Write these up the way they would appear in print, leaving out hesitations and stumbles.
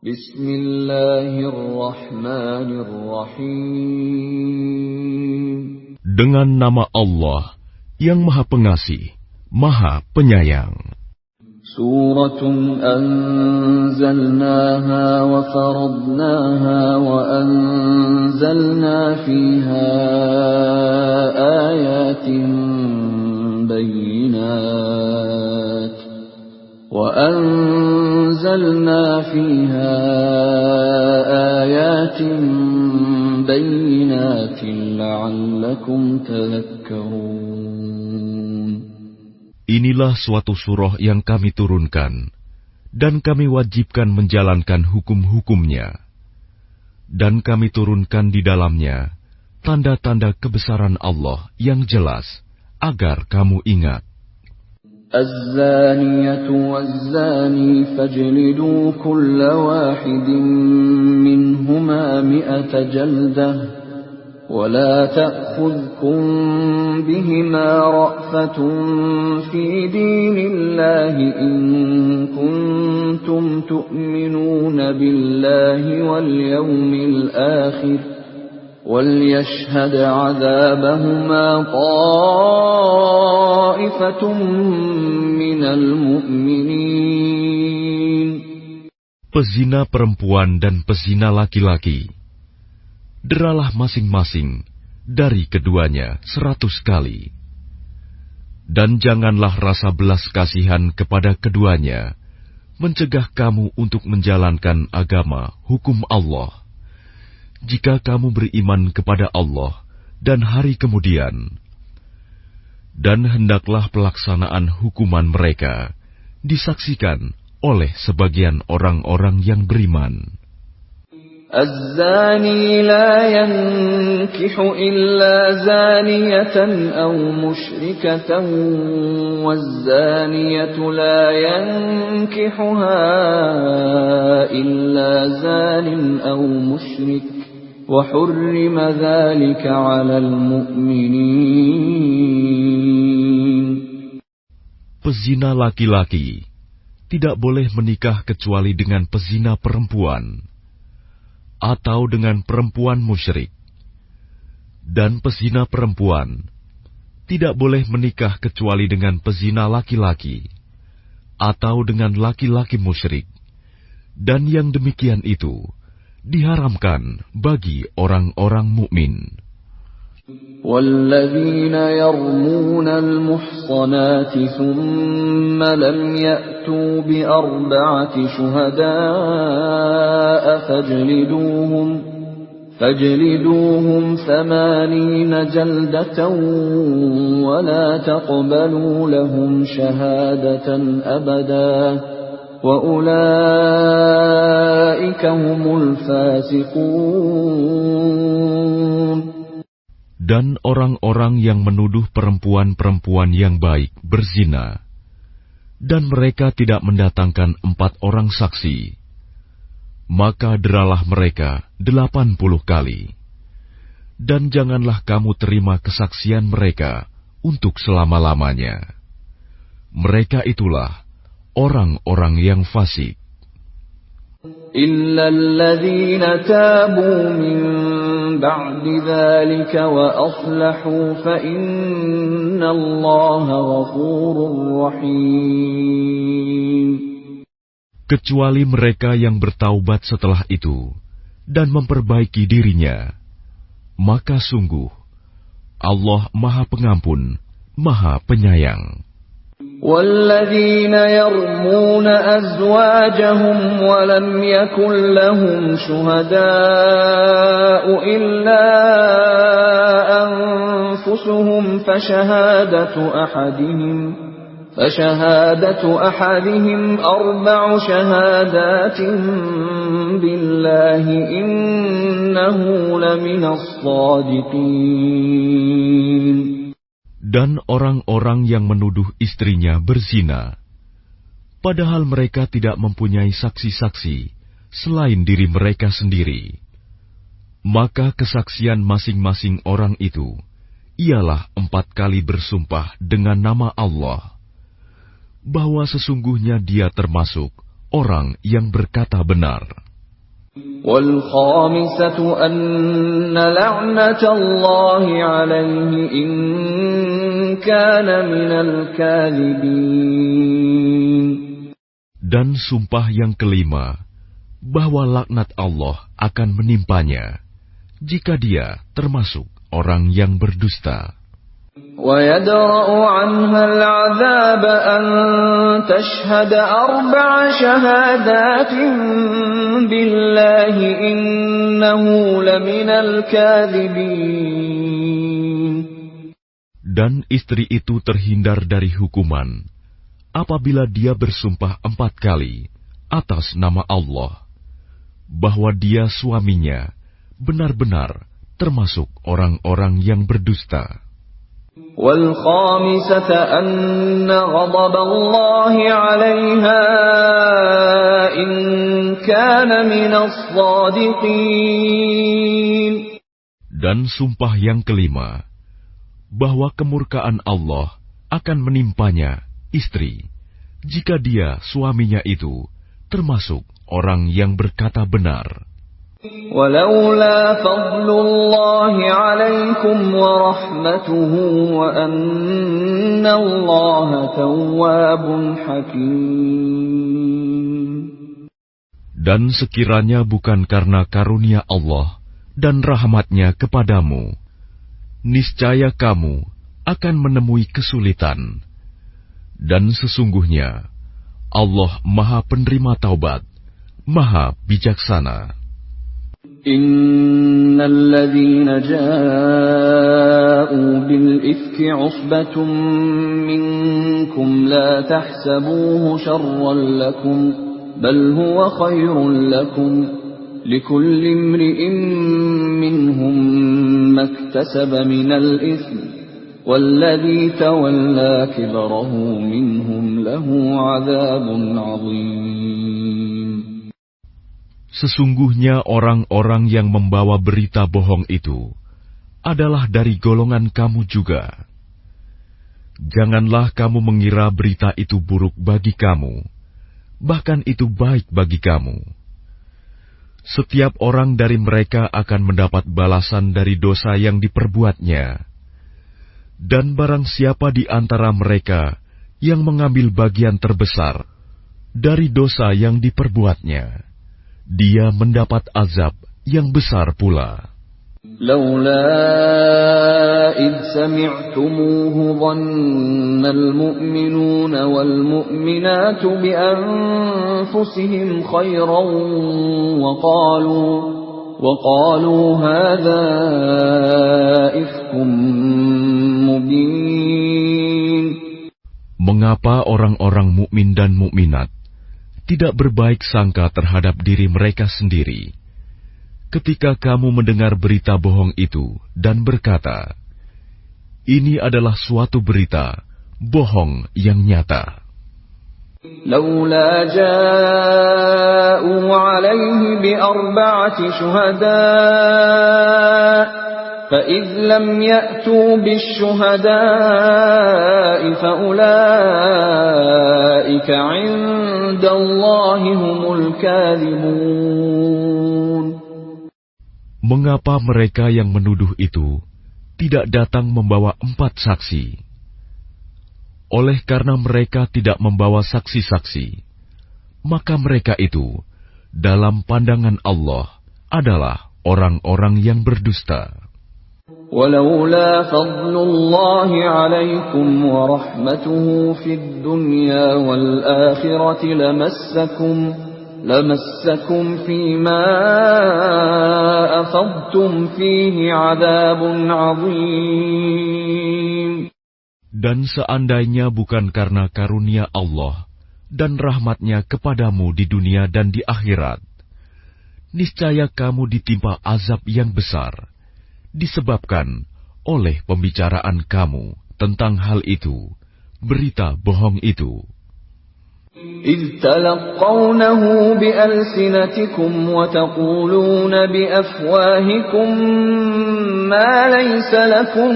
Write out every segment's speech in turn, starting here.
Bismillahirrahmanirrahim. Dengan nama Allah yang Maha Pengasih, Maha Penyayang. Suratun anzalnaha wa faradnaha wa anzalna fiha ayatin bayyinat la'allakum tadhakkarun. Inilah suatu surah yang kami turunkan, dan kami wajibkan menjalankan hukum-hukumnya. Dan kami turunkan di dalamnya tanda-tanda kebesaran Allah yang jelas, agar kamu ingat. الزانية والزاني فاجلدوا كل واحد منهما 100 جلدة ولا تأخذكم بهما رأفة في دين الله إن كنتم تؤمنون بالله واليوم الآخر وَلْيَشْهَدْ عَذَابَهُمَا طَائِفَةٌ مِّنَ الْمُؤْمِنِينَ. Pezina perempuan dan pezina laki-laki, deralah masing-masing dari keduanya 100 kali. Dan janganlah rasa belas kasihan kepada keduanya mencegah kamu untuk menjalankan agama hukum Allah. Jika kamu beriman kepada Allah dan hari kemudian, dan hendaklah pelaksanaan hukuman mereka disaksikan oleh sebagian orang-orang yang beriman. الزاني لا ينكح إلا زانية أو مشركة والزانية لا ينكحها إلا زان أو مشرك وحرم ذلك على المؤمنين. Pezina laki-laki tidak boleh menikah kecuali dengan pezina perempuan atau dengan perempuan musyrik, dan pezina perempuan tidak boleh menikah kecuali dengan pezina laki-laki atau dengan laki-laki musyrik, dan yang demikian itu diharamkan bagi orang-orang mukmin. وَالَّذِينَ يَرْمُونَ الْمُحْصَنَاتِ ثُمَّ لَمْ يَأْتُوا بِأَرْبَعَةِ شُهَدَاءَ فَاجْلِدُوهُمْ 80 جَلْدَةً وَلَا تَقْبَلُوا لَهُمْ شَهَادَةً أَبَدًا وَأُولَئِكَ هُمُ الْفَاسِقُونَ. Dan orang-orang yang menuduh perempuan-perempuan yang baik berzina, dan mereka tidak mendatangkan 4 orang saksi, maka deralah mereka 80 kali. Dan janganlah kamu terima kesaksian mereka untuk selama-lamanya. Mereka itulah orang-orang yang fasik. إِلَّا الَّذِينَ تَابُوا مِن بَعْدِ ذَلِكَ وَأَصْلَحُوا فَإِنَّ اللَّهَ غَفُورٌ رَّحِيمٌ. Kecuali mereka yang bertaubat setelah itu dan memperbaiki dirinya, maka sungguh Allah Maha Pengampun, Maha Penyayang. وَالَّذِينَ يَرْمُونَ أَزْوَاجَهُمْ وَلَمْ يَكُنْ لَهُمْ شُهَدَاءُ إِلَّا أَنفُسُهُمْ فَشَهَادَةُ أَحَدِهِمْ 4 شَهَادَاتٍ بِاللَّهِ إِنَّهُ لَمِنَ الصَّادِقِينَ. Dan orang-orang yang menuduh istrinya berzina, padahal mereka tidak mempunyai saksi-saksi selain diri mereka sendiri, maka kesaksian masing-masing orang itu ialah 4 kali bersumpah dengan nama Allah, bahwa sesungguhnya dia termasuk orang yang berkata benar. والخامسة أن لعنة الله عليه إن كان من الكاذبين. Dan sumpah yang kelima, bahwa laknat Allah akan menimpanya jika dia termasuk orang yang berdusta. ويدرأ عنها العذاب أن تشهد 4 شهادات بالله إنه لمن الكاذبين. Dan istri itu terhindar dari hukuman apabila dia bersumpah 4 kali atas nama Allah bahwa dia suaminya benar-benar termasuk orang-orang yang berdusta. والخامسة أن غضب الله عليها إن كان من الصادقين. Dan sumpah yang kelima, bahwa kemurkaan Allah akan menimpanya istri jika dia suaminya itu termasuk orang yang berkata benar. ولولا فضل الله عليكم ورحمته وأن الله تواب حكيم. Dan sekiranya bukan karena karunia Allah dan rahmat-Nya kepadamu, niscaya kamu akan menemui kesulitan. Dan sesungguhnya Allah Maha Penerima Taubat, Maha Bijaksana. إن الذين جاءوا بالإفك عصبة منكم لا تحسبوه شرا لكم بل هو خير لكم لكل امرئ منهم ما اكتسب من الإثم والذي تولى كبره منهم له عذاب عظيم. Sesungguhnya orang-orang yang membawa berita bohong itu adalah dari golongan kamu juga. Janganlah kamu mengira berita itu buruk bagi kamu, bahkan itu baik bagi kamu. Setiap orang dari mereka akan mendapat balasan dari dosa yang diperbuatnya. Dan barang siapa di antara mereka yang mengambil bagian terbesar dari dosa yang diperbuatnya, dia mendapat azab yang besar pula. لولا إذ سمعتموه ظن المؤمنون والمؤمنات بأنفسهم خيرا وقالوا هذا إفك مبين. Mengapa orang-orang mukmin dan mukminat tidak berbaik sangka terhadap diri mereka sendiri ketika kamu mendengar berita bohong itu dan berkata, ini adalah suatu berita bohong yang nyata. لولا جاءوا عليه ب4 شهداء فإذ لم يأتوا بالشهداء فأولئك عند الله هم الكاذبون. Mengapa mereka yang menuduh itu tidak datang membawa 4 saksi? Oleh karena mereka tidak membawa saksi-saksi, maka mereka itu dalam pandangan Allah adalah orang-orang yang berdusta. ولولا فضل الله عليكم ورحمته في الدنيا والآخرة لمسكم فيما أفضتم فيه عذاب عظيم. Dan seandainya bukan karena karunia Allah dan rahmat-Nya kepadamu di dunia dan di akhirat, niscaya kamu ditimpa azab yang besar, disebabkan oleh pembicaraan kamu tentang hal itu, berita bohong itu. إذ تلقونه بألسنتكم وتقولون بأفواهكم ما ليس لكم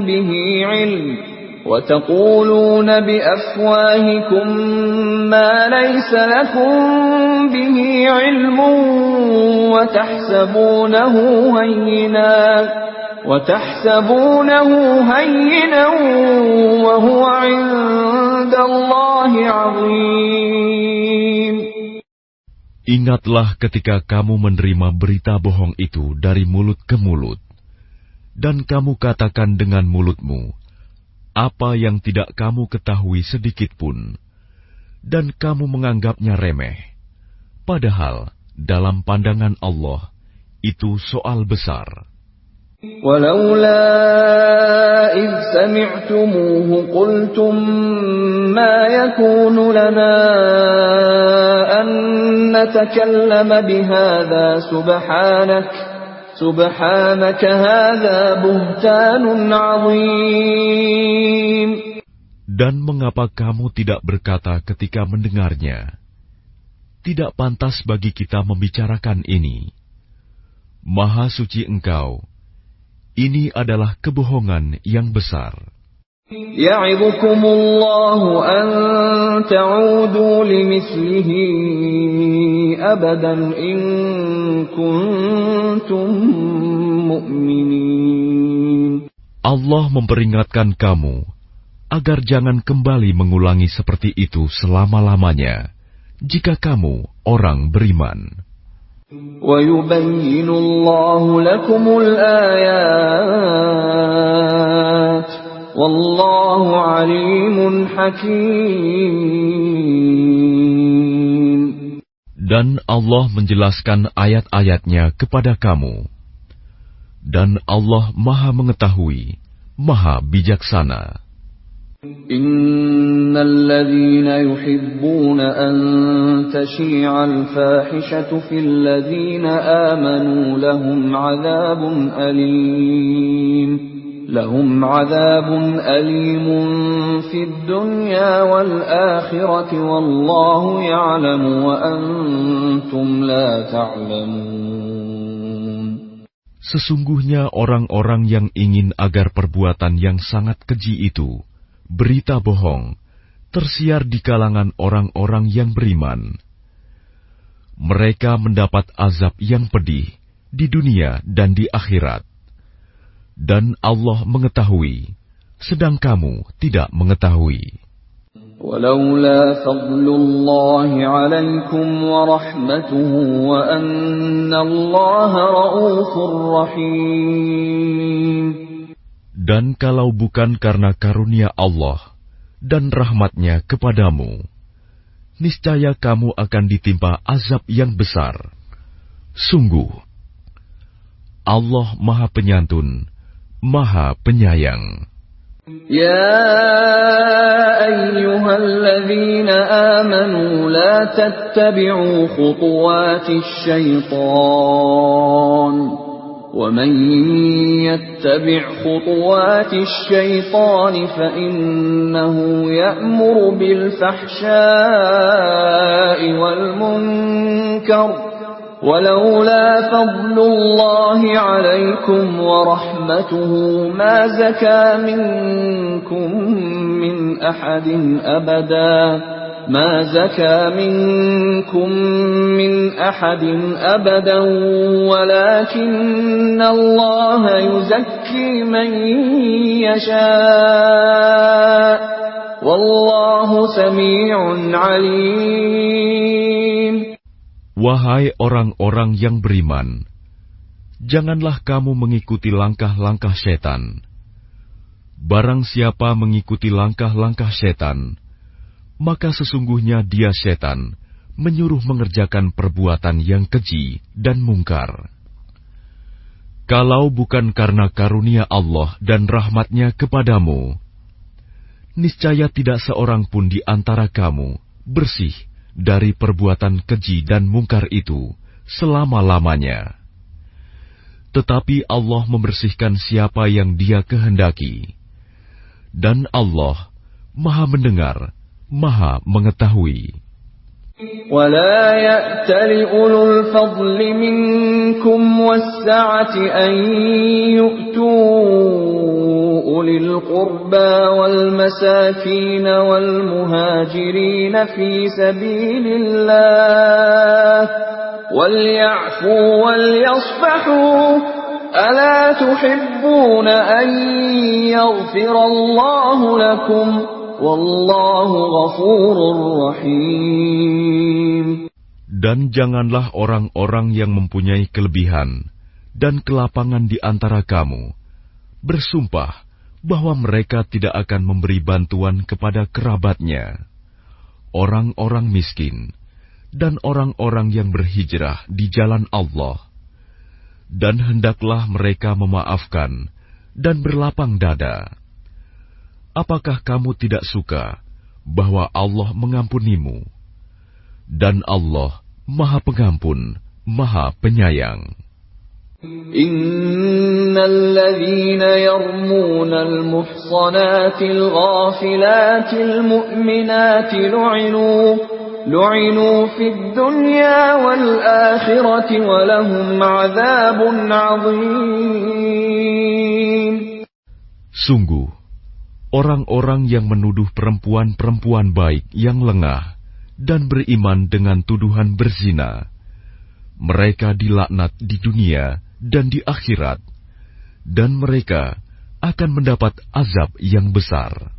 به علم وتقولون بأفواهكم ما ليس لكم به علم وتحسبونه هينا وهو عند الله عظيم. Ingatlah ketika kamu menerima berita bohong itu dari mulut ke mulut, dan kamu katakan dengan mulutmu apa yang tidak kamu ketahui sedikitpun, dan kamu menganggapnya remeh. Padahal dalam pandangan Allah itu soal besar. ولولا إذ سمعتموه قلتم ما يكون لنا أن نتكلم بهذا سبحانك هذا بهتان عظيم. Dan mengapa kamu tidak berkata ketika mendengarnya, tidak pantas bagi kita membicarakan ini. Maha suci Engkau, ini adalah kebohongan yang besar. Ya'idukumullahu an ta'udu limithlihi abadan in kuntum mu'minin. Allah memperingatkan kamu agar jangan kembali mengulangi seperti itu selama-lamanya, jika kamu orang beriman. وَيُبَيِّنُ اللَّهُ لَكُمُ الْآيَاتِ وَاللَّهُ عَلِيمٌ حَكِيمٌ. Dan Allah menjelaskan ayat-ayatnya kepada kamu. Dan Allah Maha Mengetahui, Maha Bijaksana. إن الذين يحبون أن تشيع الفاحشة في الذين آمنوا لهم عذاب أليم في الدنيا والآخرة والله يعلم وأنتم لا تعلمون. Sesungguhnya orang-orang yang ingin agar perbuatan yang sangat keji itu, berita bohong, tersiar di kalangan orang-orang yang beriman. Mereka mendapat azab yang pedih di dunia dan di akhirat. Dan Allah mengetahui, sedang kamu tidak mengetahui. ولولا فضل الله عليكم ورحمته وأن الله رؤوف رحيم. Dan kalau bukan karena karunia Allah dan rahmat-Nya kepadamu, niscaya kamu akan ditimpa azab yang besar. Sungguh, Allah Maha Penyantun, Maha Penyayang. يا أيها الذين آمنوا لا تتبعوا خطوات الشيطان ومن يتبع خطوات الشيطان فإنه يأمر بالفحشاء والمنكر ولولا فضل الله عليكم ورحمته ما زكى منكم من أحد أبدا ولكن الله يزكي من يشاء والله سميع عليم. Wahai orang-orang yang beriman, janganlah kamu mengikuti langkah-langkah setan. Barang siapa mengikuti langkah-langkah setan, maka sesungguhnya dia setan menyuruh mengerjakan perbuatan yang keji dan mungkar. Kalau bukan karena karunia Allah dan rahmat-Nya kepadamu, niscaya tidak seorang pun di antara kamu bersih dari perbuatan keji dan mungkar itu selama-lamanya. Tetapi Allah membersihkan siapa yang Dia kehendaki. Dan Allah Maha mendengar, Maha mengetahui. ولا يأتل أولو الفضل منكم والسعة أن يؤتوا أولي القربى والمساكين والمهاجرين في سبيل الله وليعفوا وليصفحوا ألا تحبون أن يغفر الله لكم والله غفور رحيم. Dan janganlah orang-orang yang mempunyai kelebihan dan kelapangan di antara kamu bersumpah bahwa mereka tidak akan memberi bantuan kepada kerabatnya, orang-orang miskin, dan orang-orang yang berhijrah di jalan Allah. Dan hendaklah mereka memaafkan dan berlapang dada. Apakah kamu tidak suka bahwa Allah mengampunimu? Dan Allah Maha Pengampun, Maha Penyayang. Innal ladzina yarmunal muhsanatil ghafilatil mu'minatil lu'inu fid dunya wal akhirati wa lahum 'adzabun 'adzim. Sungguh, orang-orang yang menuduh perempuan-perempuan baik yang lengah dan beriman dengan tuduhan berzina, mereka dilaknat di dunia dan di akhirat, dan mereka akan mendapat azab yang besar.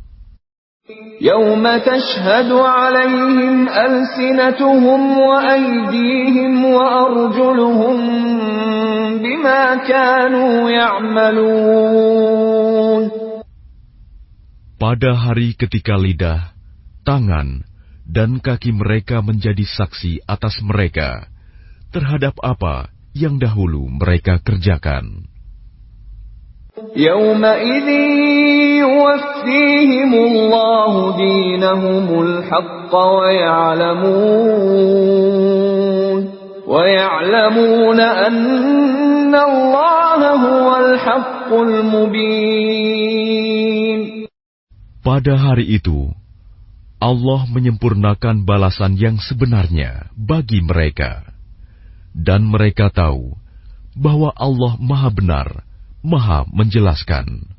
Yauma tashhadu 'alaihim alsinatuhum wa aydihim wa arjuluhum bima kanu ya'malun. Pada hari ketika lidah, tangan, dan kaki mereka menjadi saksi atas mereka terhadap apa yang dahulu mereka kerjakan. Yawma idzin yuwaffihimullahu dinahumul haqqa wa ya'lamuna anna Allaha huwal haqqul mubin. Pada hari itu Allah menyempurnakan balasan yang sebenarnya bagi mereka, dan mereka tahu bahwa Allah Maha Benar, Maha Menjelaskan.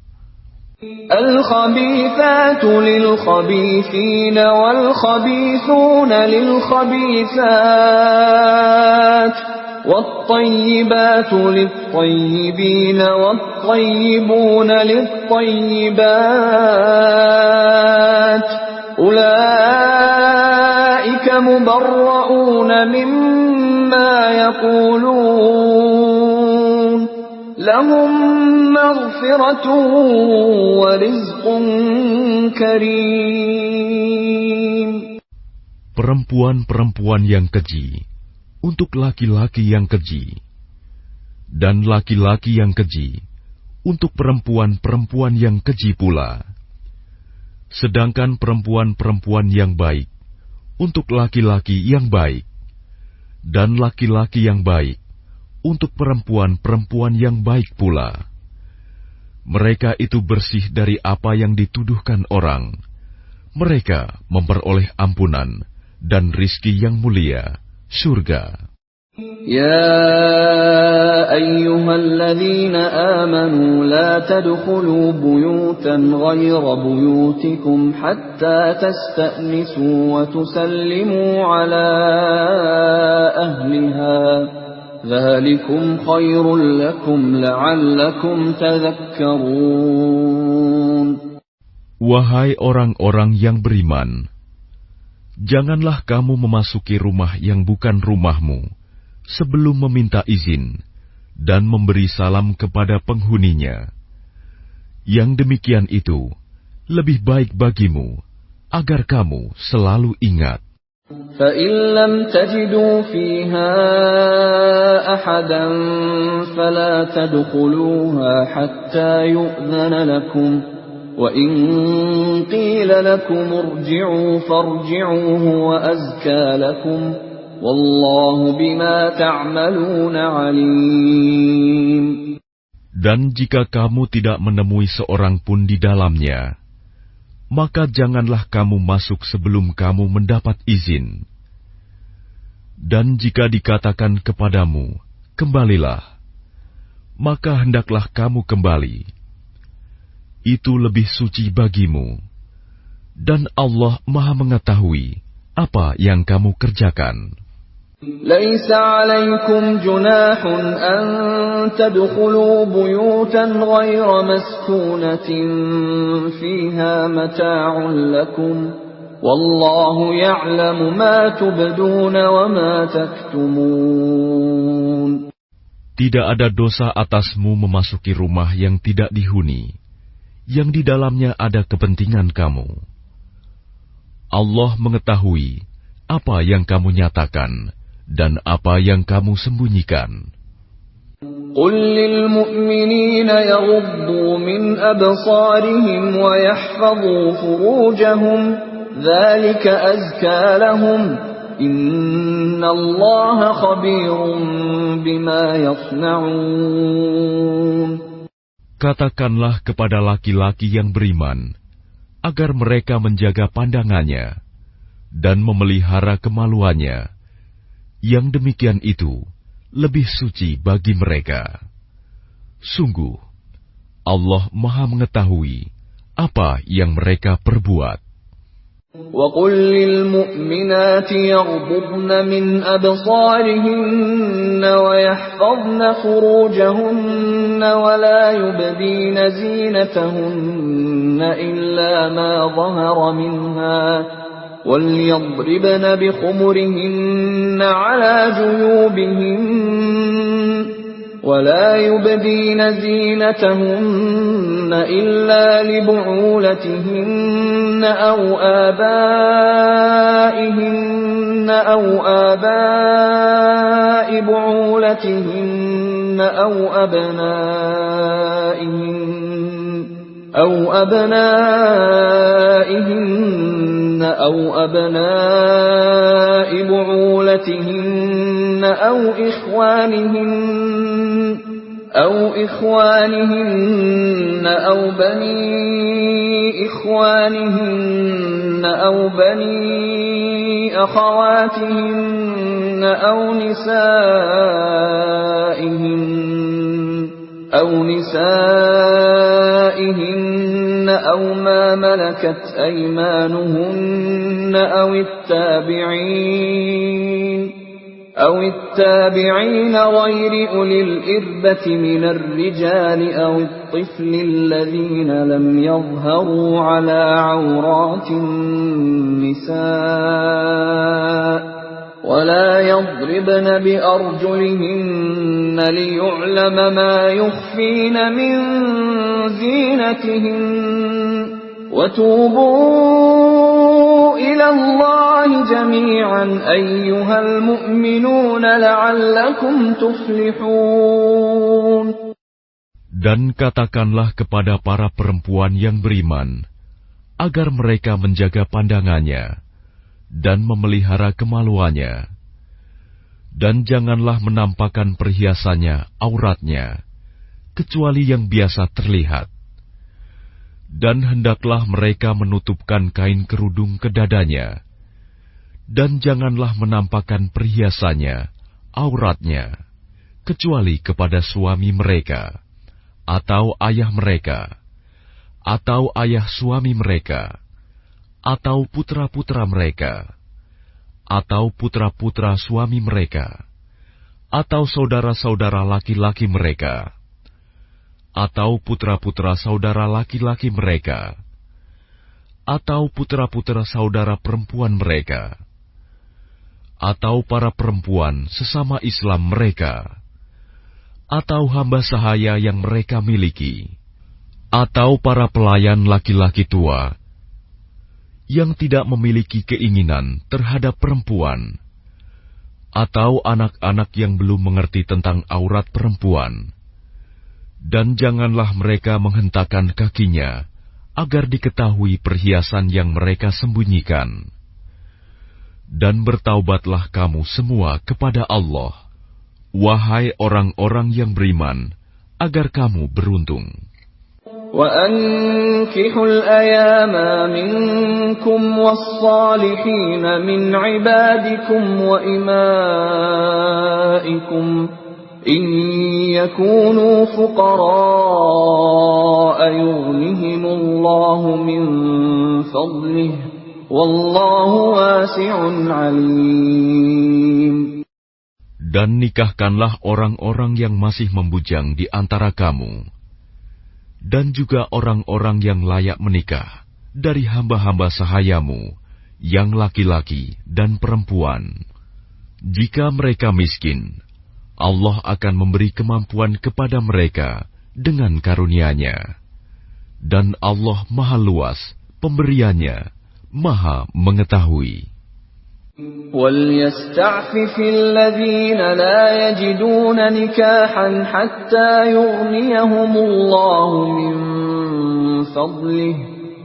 Al-khabithatu lil-khabithina wal-khabithuna lil-khabithat wat-tayyibatu lit-tayyibina wat-tayyibuna lit-tayyibat. أولئك مبرؤون مما يقولون لهم مغفرة ورزق كريم. Perempuan-perempuan yang keji untuk laki-laki yang keji, dan laki-laki yang keji untuk perempuan-perempuan yang keji pula. Sedangkan perempuan-perempuan yang baik untuk laki-laki yang baik, dan laki-laki yang baik untuk perempuan-perempuan yang baik pula. Mereka itu bersih dari apa yang dituduhkan orang. Mereka memperoleh ampunan dan rizki yang mulia, surga. يا أيها الذين آمنوا لا تدخلوا بيوتا غير بيوتكم حتى تستأنسوا وتسلموا على أهلها ذلكم خير لكم لعلكم تذكرون. Wahai orang-orang yang beriman, janganlah kamu memasuki rumah yang bukan rumahmu sebelum meminta izin dan memberi salam kepada penghuninya. Yang demikian itu lebih baik bagimu, agar kamu selalu ingat. فَإِن لَّمْ تَجِدُوا فِيهَا أَحَدًا فَلَا تَدْخُلُوهَا حَتَّى يُؤْذَنَ لَكُمْ وَإِن قِيلَ لَكُمُ ارْجِعُوا فَارْجِعُوا هُوَ أَزْكَىٰ لَكُمْ Wallahu bima ta'maluna alim. Dan jika kamu tidak menemui seorang pun di dalamnya, maka janganlah kamu masuk sebelum kamu mendapat izin. Dan jika dikatakan kepadamu, kembalilah, maka hendaklah kamu kembali. itu lebih suci bagimu. Dan Allah Maha mengetahui apa yang kamu kerjakan. ليس عليكم جناح أن تدخلوا بيوتا غير مسكونة فيها متاع لكم والله يعلم ما تبدون وما تكتمون. Tidak ada dosa atasmu memasuki rumah yang tidak dihuni, yang di dalamnya ada kepentingan kamu. Allah mengetahui apa yang kamu nyatakan dan apa yang kamu sembunyikan. قل للمؤمنين يغضوا من أبصارهم ويحفظوا فروجهم ذلك أزكى لهم إن الله خبير بما يصنعون. Katakanlah kepada laki-laki yang beriman agar mereka menjaga pandangannya dan memelihara kemaluannya. Yang demikian itu lebih suci bagi mereka. Sungguh, Allah Maha mengetahui apa yang mereka perbuat. وَقُلْ لِلْمُؤْمِنَاتِ يَغْضُضْنَ مِنْ أَبْصَارِهِنَّ وَيَحْفَظْنَ فُرُوجَهُنَّ وَلَا يُبْدِينَ زِينَتَهُنَّ إِلَّا مَا ظَهَرَ مِنْهَا وَلْيَضْرِبْنَ بِخُمُرِهِنَّ عَلَى جُيُوبِهِنَّ وَلَا يُبْدِينَ زِينَتَهُنَّ إِلَّا لِبُعُولَتِهِنَّ أَوْ آبَائِهِنَّ آبَاءِ بُعُولَتِهِنَّ أَوْ أَبْنَائِهِنَّ أَوْ أَبْنَاءِ بُعُولَتِهِنَّ أَوْ إخوانهن أو بني إخوانهن أو بني أخواتهن أو نسائهن أو ما ملكت أيمانهن أو التابعين غير أولي الإربة من الرجال أو الطفل الذين لم يظهروا على عورات النساء ولا يضربن بأرجلهن ليعلم ما يخفين من زينتهن وتوبوا إلى الله جميعا أيها المؤمنون لعلكم تفلحون. Dan katakanlah kepada para perempuan yang beriman, agar mereka menjaga pandangannya dan memelihara kemaluannya, dan janganlah menampakkan perhiasannya, auratnya, kecuali yang biasa terlihat. Dan hendaklah mereka menutupkan kain kerudung ke dadanya, dan janganlah menampakkan perhiasannya, auratnya, kecuali kepada suami mereka, atau ayah mereka, atau ayah suami mereka, atau putra-putra mereka, atau putra-putra suami mereka, atau saudara-saudara laki-laki mereka, atau putra-putra saudara laki-laki mereka, atau putra-putra saudara perempuan mereka, atau para perempuan sesama Islam mereka, atau hamba sahaya yang mereka miliki, atau para pelayan laki-laki tua yang tidak memiliki keinginan terhadap perempuan, atau anak-anak yang belum mengerti tentang aurat perempuan. Dan janganlah mereka menghentakkan kakinya agar diketahui perhiasan yang mereka sembunyikan. Dan bertaubatlah kamu semua kepada Allah, wahai orang-orang yang beriman, agar kamu beruntung. وَأَنكِحُوا الْأَيَامَ مِنكُمْ وَالصَّالِحِينَ مِنْ عِبَادِكُمْ وَإِمَائِكُمْ إن يكونوا فقراء يغنهم الله من فضله والله واسع عليم. Dan nikahkanlah orang-orang yang masih membujang di antara kamu, dan juga orang-orang yang layak menikah dari hamba-hamba sahayamu, yang laki-laki dan perempuan. Jika mereka miskin, Allah akan memberi kemampuan kepada mereka dengan karunia-Nya. Dan Allah Maha Luas pemberiannya, Maha Mengetahui. وَلْيَسْتَعْفِفِ الَّذِينَ لَا يَجِدُونَ نِكَاحًا حَتَّى يُغْنِيَهُمُ اللَّهُ مِنْ فَضْلِهِ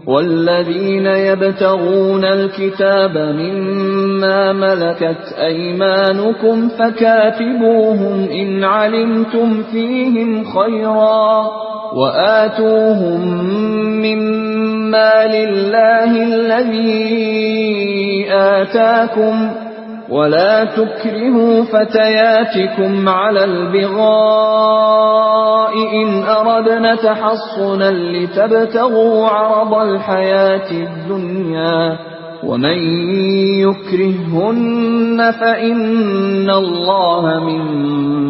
وَالَّذِينَ يَبْتَغُونَ الْكِتَابَ مِمَّا مَلَكَتْ أَيْمَانُكُمْ فَكَاتِبُوهُمْ إِنْ عَلِمْتُمْ فِيهِمْ خَيْرًا وَآتُوهُمْ مِمَّا لِلَّهِ الَّذِي آتاكم ولا تكرهوا فتياتكم على البغاء إن أردنا تحصنا لتبتغوا عرض الحياة الدنيا ومن يكرههن فإن الله من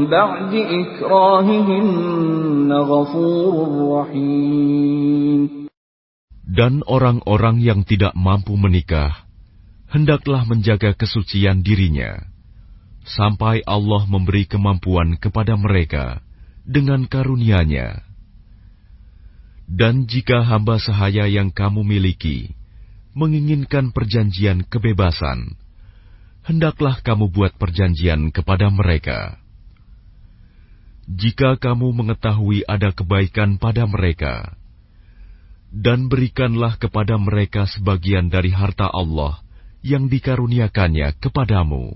بعد إكراههن غفور رحيم. Dan orang-orang yang tidak mampu menikah hendaklah menjaga kesucian dirinya, sampai Allah memberi kemampuan kepada mereka dengan karunia-Nya. Dan jika hamba sahaya yang kamu miliki menginginkan perjanjian kebebasan, hendaklah kamu buat perjanjian kepada mereka. Jika kamu mengetahui ada kebaikan pada mereka, dan berikanlah kepada mereka sebagian dari harta Allah yang dikaruniakannya kepadamu.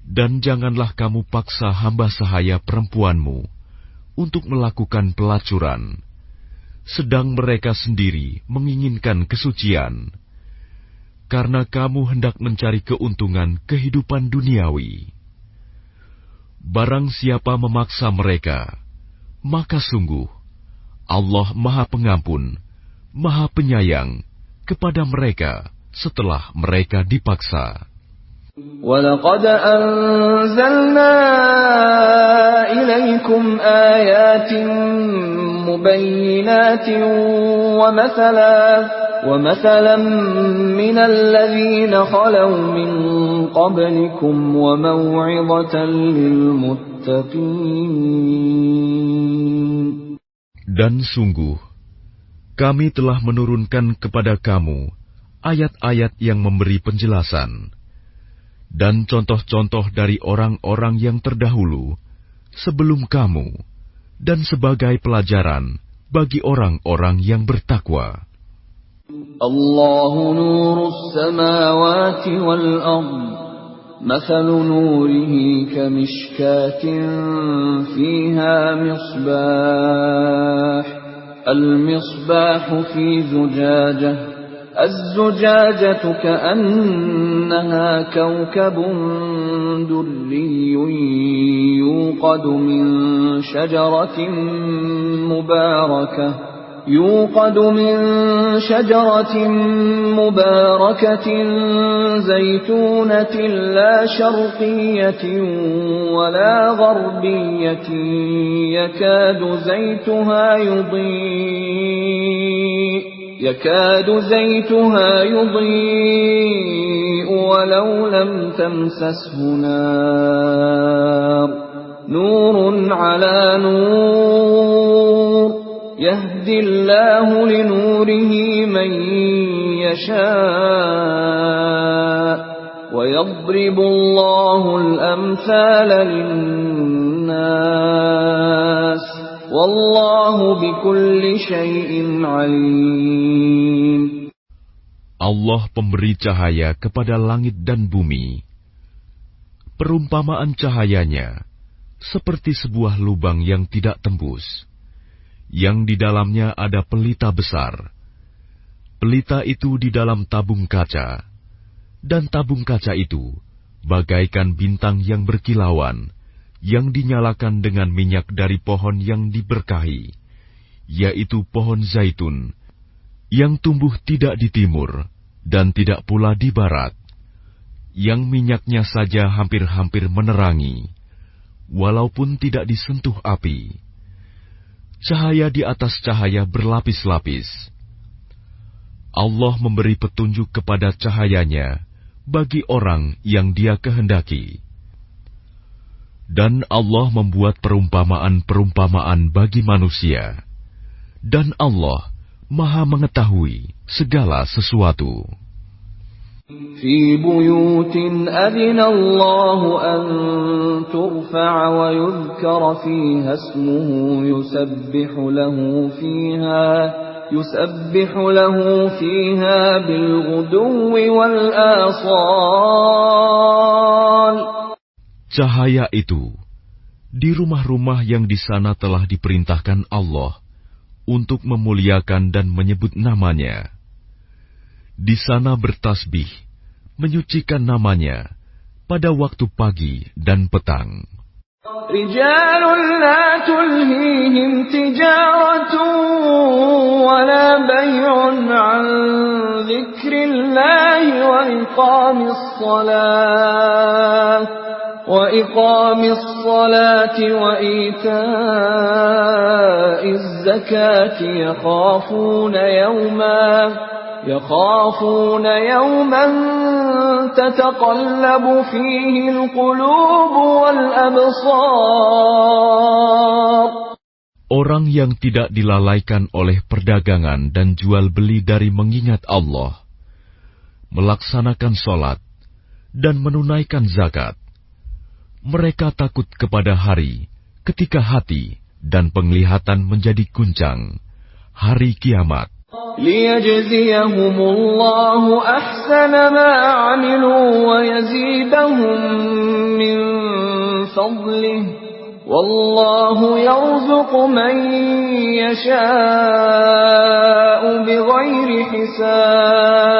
Dan janganlah kamu paksa hamba sahaya perempuanmu untuk melakukan pelacuran, sedang mereka sendiri menginginkan kesucian, karena kamu hendak mencari keuntungan kehidupan duniawi. Barang siapa memaksa mereka, maka sungguh Allah Maha Pengampun, Maha Penyayang kepada mereka setelah mereka dipaksa. وَلَقَدْ أَنزَلْنَا إِلَيْكُمْ آيَاتٍ مُبَيِّنَاتٍ وَمَثَلًا مِنَ الَّذِينَ خَلَوْا مِنْ قَبْلِكُمْ وَمَوْعِظَةً لِلْمُتَّقِينَ. Dan sungguh, kami telah menurunkan kepada kamu ayat-ayat yang memberi penjelasan, dan contoh-contoh dari orang-orang yang terdahulu sebelum kamu, dan sebagai pelajaran bagi orang-orang yang bertakwa. Allahu nurus samawati wal ardh, mathalu nurihi kamishkatin fiha misbah, al-misbahu fi zujajah, الزجاجة كأنها كوكب دري يوقد من شجرة مباركة زيتونة لا شرقية ولا غربية يكاد زيتها يضيء ولو لم تمسسه نار نور على نور يهدي الله لنوره من يشاء ويضرب الله الأمثال للناس Wallahu bikulli syai'in alim. Allah pemberi cahaya kepada langit dan bumi. Perumpamaan cahayanya seperti sebuah lubang yang tidak tembus, yang di dalamnya ada pelita besar. Pelita itu di dalam tabung kaca, dan tabung kaca itu bagaikan bintang yang berkilauan, yang dinyalakan dengan minyak dari pohon yang diberkahi, yaitu pohon zaitun, yang tumbuh tidak di timur dan tidak pula di barat, yang minyaknya saja hampir-hampir menerangi, walaupun tidak disentuh api. Cahaya di atas cahaya berlapis-lapis. Allah memberi petunjuk kepada cahayanya bagi orang yang Dia kehendaki. Dan Allah membuat perumpamaan-perumpamaan bagi manusia. Dan Allah Maha mengetahui segala sesuatu. في بيوت أذن الله أن ترفع ويذكر فيها اسمه يسبح له فيها بالغدو والآصال. Cahaya itu di rumah-rumah yang di sana telah diperintahkan Allah untuk memuliakan dan menyebut namanya. Di sana bertasbih, menyucikan namanya pada waktu pagi dan petang. رجال لا تلهيهم تجارة ولا بيع عن ذكر الله وإقام الصلاة وإيتاء الزكاة يخافون يوما تتقلب فيه القلوب والأبصار. Orang yang tidak dilalaikan oleh perdagangan dan jual beli dari mengingat Allah, melaksanakan sholat, dan menunaikan zakat, mereka takut kepada hari ketika hati dan penglihatan menjadi guncang, hari kiamat. ليجزيهم الله أحسن ما عملوا ويزيدهم من فضله والله يرزق من يشاء بغير حساب.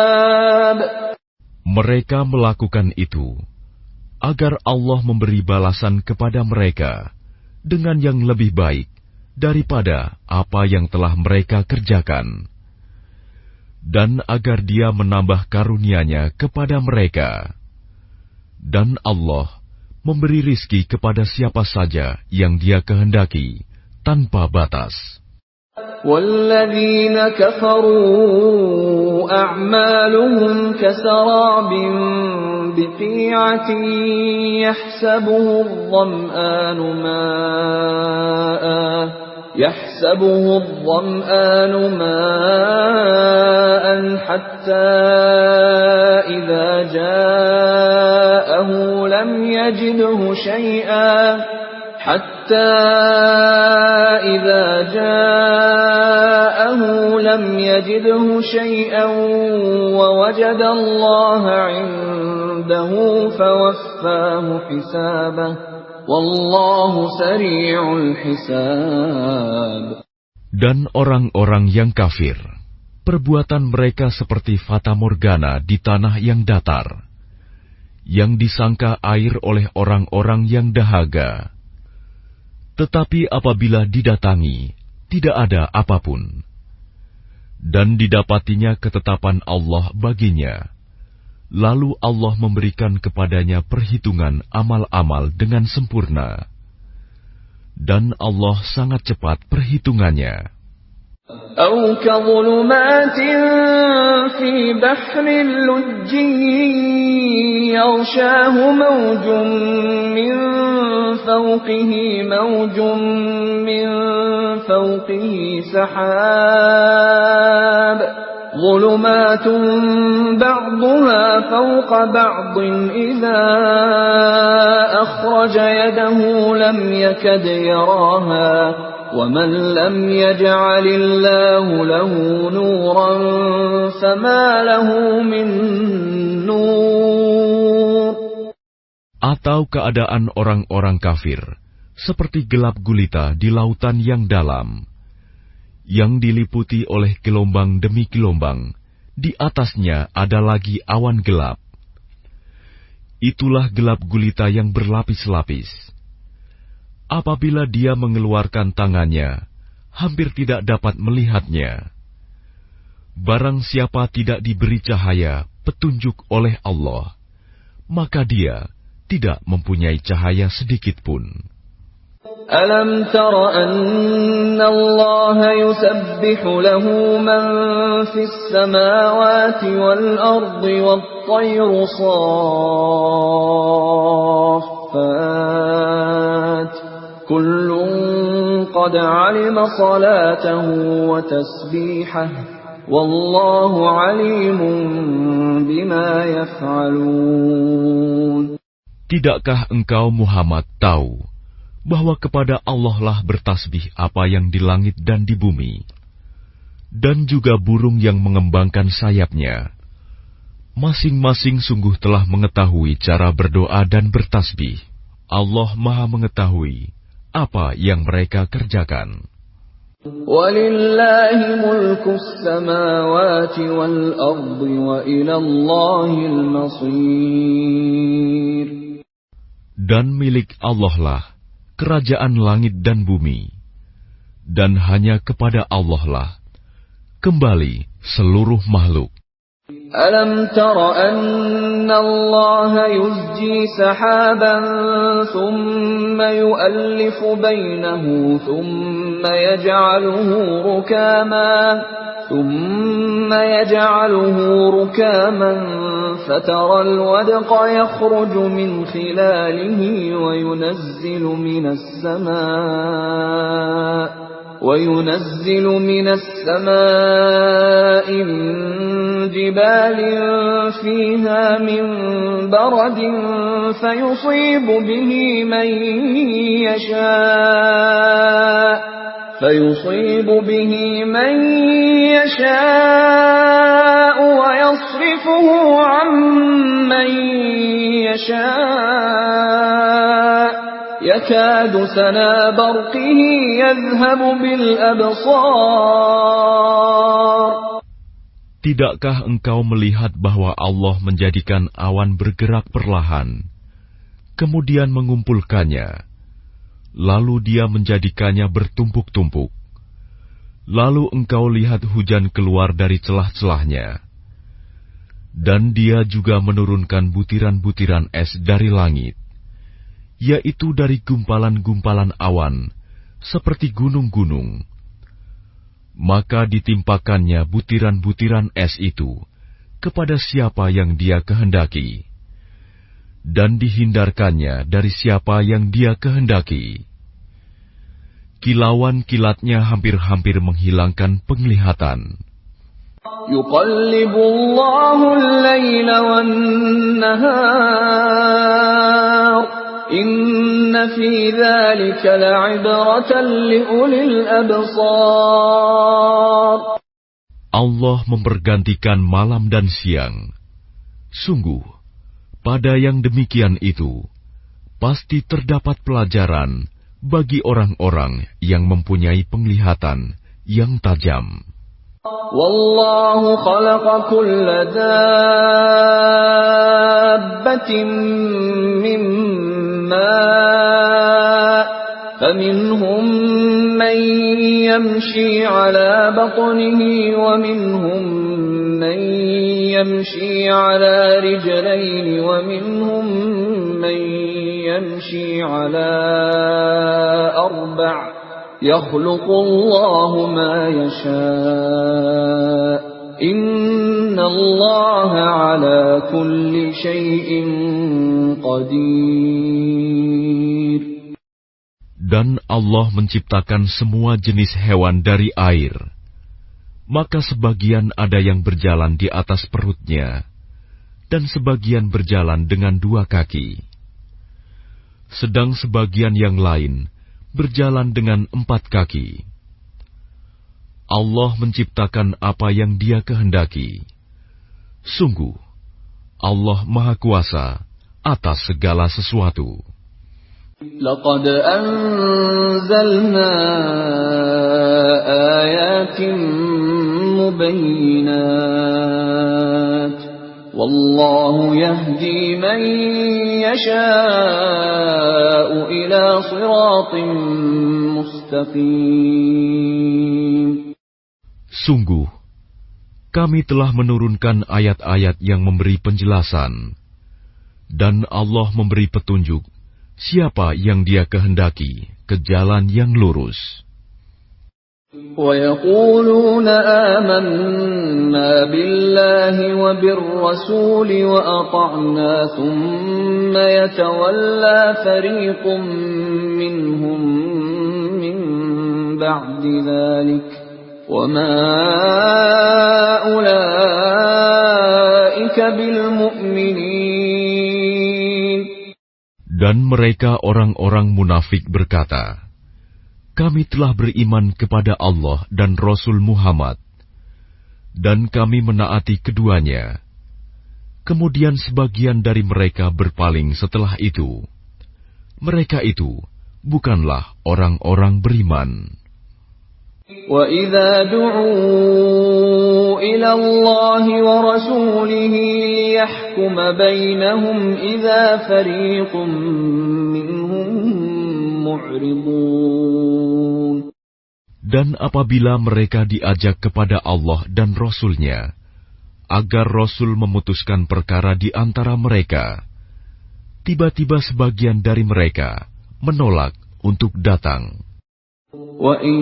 Mereka melakukan itu agar Allah memberi balasan kepada mereka dengan yang lebih baik daripada apa yang telah mereka kerjakan, dan agar Dia menambah karunia-Nya kepada mereka. Dan Allah memberi rizki kepada siapa saja yang Dia kehendaki tanpa batas. وَالَّذِينَ كَفَرُوا أَعْمَالُهُمْ كَسَرَابٍ بِقِيعَةٍ يحسبه الظمآن ماء حتى إذا جاءه لم يجده شيئا ووجد الله عنده فوفاه حسابه والله سريع الحساب. Dan orang-orang yang kafir, perbuatan mereka seperti fata morgana di tanah yang datar, yang disangka air oleh orang-orang yang dahaga. Tetapi apabila didatangi, tidak ada apapun. Dan didapatinya ketetapan Allah baginya. Lalu Allah memberikan kepadanya perhitungan amal-amal dengan sempurna. Dan Allah sangat cepat perhitungannya. أو كظلمات في بحر لجي يغشاه موج من فوقه سحاب ظلمات بعضها فوق بعض إذا أخرج يده لم يكد يراها ومن لم يجعل الله له نورا فما له من نور. Atau keadaan orang-orang kafir seperti gelap gulita di lautan yang dalam, yang diliputi oleh gelombang demi gelombang, di atasnya ada lagi awan gelap. Itulah gelap gulita yang berlapis-lapis. Apabila dia mengeluarkan tangannya, hampir tidak dapat melihatnya. Barang siapa tidak diberi cahaya petunjuk oleh Allah, maka dia tidak mempunyai cahaya sedikit pun. Alam tara anna Allah yusabbihu lahu man fis samawati wal ardi wat tayru saffat kullun qad alima salatahu wa tasbihahu wallahu alimun bima yaf'alun. Tidakkah engkau Muhammad tahu bahwa kepada Allah lah bertasbih apa yang di langit dan di bumi, dan juga burung yang mengembangkan sayapnya. Masing-masing sungguh telah mengetahui cara berdoa dan bertasbih. Allah Maha mengetahui apa yang mereka kerjakan. Walillahi mulkus samawati wal ardi wa ilallahil masir. Dan milik Allah lah kerajaan langit dan bumi, dan hanya kepada Allah lah kembali seluruh makhluk. Alam tara anna Allah yuzji sahaban thumma yu'allifu bainahu thumma yaj'aluhu rukaman fatara al-wadqa yakhruju min khilalihi وينزل من السماء من جبال فيها من برد فيصيب به من يشاء ويصرفه عن من يشاء يكاد سنا برقه يذهب بالأبصار. Tidakkah engkau melihat bahwa Allah menjadikan awan bergerak perlahan, kemudian mengumpulkannya, lalu Dia menjadikannya bertumpuk-tumpuk. Lalu engkau lihat hujan keluar dari celah-celahnya, dan Dia juga menurunkan butiran-butiran es dari langit, yaitu dari gumpalan-gumpalan awan, seperti gunung-gunung. Maka ditimpakannya butiran-butiran es itu kepada siapa yang Dia kehendaki, dan dihindarkannya dari siapa yang Dia kehendaki. Kilauan-kilatnya hampir-hampir menghilangkan penglihatan. Yuqallibullahu al-laila wan-nahar. Inna fi dzalika la'ibratan liulil absar. Allah mempergantikan malam dan siang. Sungguh, pada yang demikian itu, pasti terdapat pelajaran bagi orang-orang yang mempunyai penglihatan yang tajam. Wallahu khalaqa kulla dabbatin mimma faminhum man yamshi ala batnihi wa minhum man yamshi ala rijlayni wa minhum man yamshi ala arba'. يخلق الله ما يشاء إن الله على كل شيء قدير. Dan Allah menciptakan semua jenis hewan dari air. Maka sebagian ada yang berjalan di atas perutnya, dan sebagian berjalan dengan dua kaki. Sedang sebagian yang lain berjalan dengan 4 kaki. Allah menciptakan apa yang Dia kehendaki. Sungguh, Allah Maha Kuasa atas segala sesuatu. Laqad anzalna ayatin mubayyinat. Wallahu yahdi man يشاء إلى صراط مستقيم. Sungguh, kami telah menurunkan ayat-ayat yang memberi penjelasan, dan Allah memberi petunjuk siapa yang Dia kehendaki ke jalan yang lurus. وَيَقُولُونَ آمَنَّا بِاللَّهِ وَبِالرَّسُولِ وَأَطَعْنَا ثُمَّ يَتَوَلَّى فَرِيقٌ مِّنْهُم مِّن بَعْدِ ذَلِكَ وَمَا أُولَٰئِكَ بِالْمُؤْمِنِينَ. Dan mereka orang-orang munafik berkata, kami telah beriman kepada Allah dan Rasul Muhammad, dan kami menaati keduanya. Kemudian sebagian dari mereka berpaling setelah itu. Mereka itu bukanlah orang-orang beriman. وَإِذَا دُعُوا إِلَى اللَّهِ وَرَسُولِهِ لِيَحْكُمَ بَيْنَهُمْ إِذَا فَرِيقٌ مِّنْهُم مُّعْرِضُونَ. Dan apabila mereka diajak kepada Allah dan Rasul-Nya, agar Rasul memutuskan perkara di antara mereka, tiba-tiba sebagian dari mereka menolak untuk datang. وَإِن